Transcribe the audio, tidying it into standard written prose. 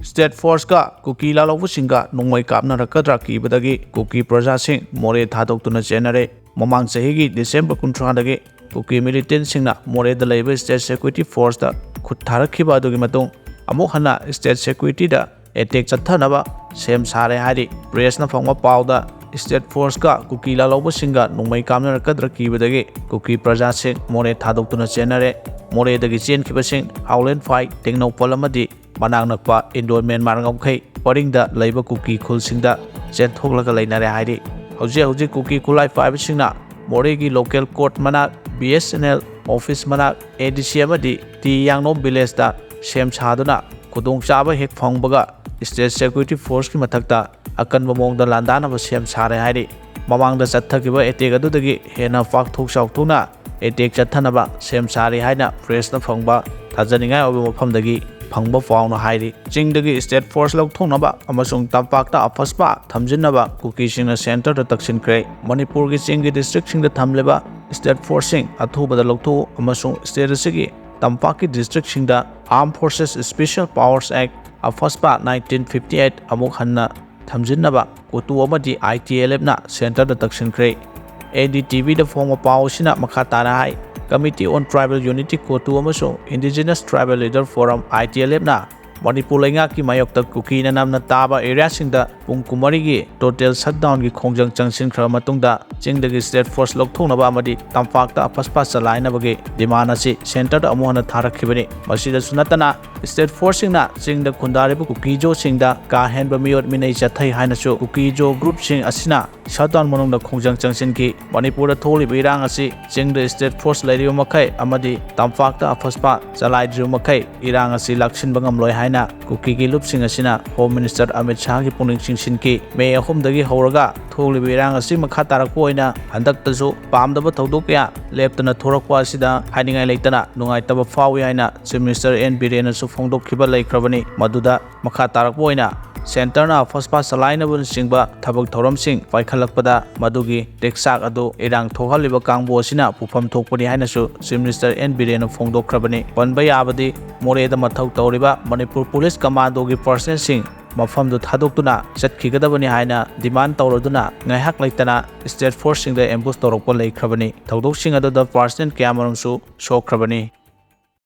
state force का कुकी लालौबसिंगा नोंमै कापनारकद्रा कीबदगी कुकी प्रजासिंग मोरे थादोक्तुना चेन्नरे ममांग चहिगी डिसेंबर 30दगी कुकी मिलिटेंटसिंगना मोरेदा लैबा स्टेट सिक्योरिटी फोर्स दा खुद थारखिबा अदुगी मतुंग अमुक हन्ना स्टेट सिक्योरिटी दा एटेक चत्थनबा सेम सारे हारि प्रेसना फंगबा पाउदा स्टेट फोर्स का कुकी लालौबसिंगा नोंमै कापनारकद्रा कीबदगी कुकी प्रजासिंग मोरे थादोक्तुना चेन्नरे मोरेदगी चेनखिबसिंग हाउलेन फाइ टेक्नोपल अमदि मनांग नक्पा Indo Myanmar ngomkhai paringda leiba kuki khulsingda chenthoklaga leinare hairi hauji kuki khulai paibsingna moregi local court manak BSNL office manak ADC amadi ti yangnom village da sem chaduna khudong chaba hek phangbaga state security force ki mathakta akanba mongda landana ba sem sare hairi mamangda chathakiba etek adudagi hena fak thok chawtuna etek chathanaba sem sare haina press na phangba thajaningai obi mafamdagi फंगबा फाउन हाइरी चिंगदगी state force लौथोंनबा अमसुंग तंपाक्ता AFSPA थमजिनबा कुकीसिंगना centre दा तक्सिनख्रे मणिपुर की चिंगी डिस्ट्रिक्ट सिंग दा थमलेबा स्टेट फोर्सिंग अथुबदा लौथो अमसुंग स्टेट सिगी तंपाकी डिस्ट्रिक्ट सिंग दा arm forces special powers act AFSPA 1958 अमुक हन्ना थमजिनबा कोटु अमदि ITLF ना सेंटर दा तक्सिनख्रे ADTV दा फोंग पावसिना मखा ताना high Committee on Tribal Unity Cotu amasung Indigenous Tribal Leader Forum ITLF na Manipur ki mayokta kuki na namna taba area singda pung kumari gi total shutdown gi khongjang changsin khra matungda chingdagi state force lokthonaba amadi tampakta apaspa chalaina bagi demand asi center da amuhana tharakhibani masida sunatana state force singna chingda khundaribu kuki jo singda ka henba miyot minai chathai haina chu kuki jo group sing asina shutdown manungda khongjang changsin ki Manipur da tholi birang asi chingda state force lairiyo makai amadi tampakta apaspa chalai dru makai irang asi laksin bangam loi haina kuki gi lup sing asina home minister Amit Shah gi puning sing ki me ahum dagi horaga tholi birang asi makha tarakpo oina handak tasu pamdaba thodok ya leptana thorakwa asida haningai leitana nungai taba fawi haina chief minister N Biren su phongdok khiba laikhrabani maduda makha tarakpo oina Center na Afspa Salainabun Singba Thabak Thoram Singh Paikhalakpada Madugi Teksak adu Irang Thohaliba Kangbo Sina Pufam Thokpani Hainasu Chief Minister N Biren Phongdokrabani Panba Yabadi Moreh da Mathau Tauriba Manipur Police Commando gi Personnel Singh mafam du thadoktuna chatkhigdabani haina demand tawraduna ngaihak laitana state force sing da ambush tawrokpa laikhrabani thodok sing adu da personnel kyamarung su sokhrabani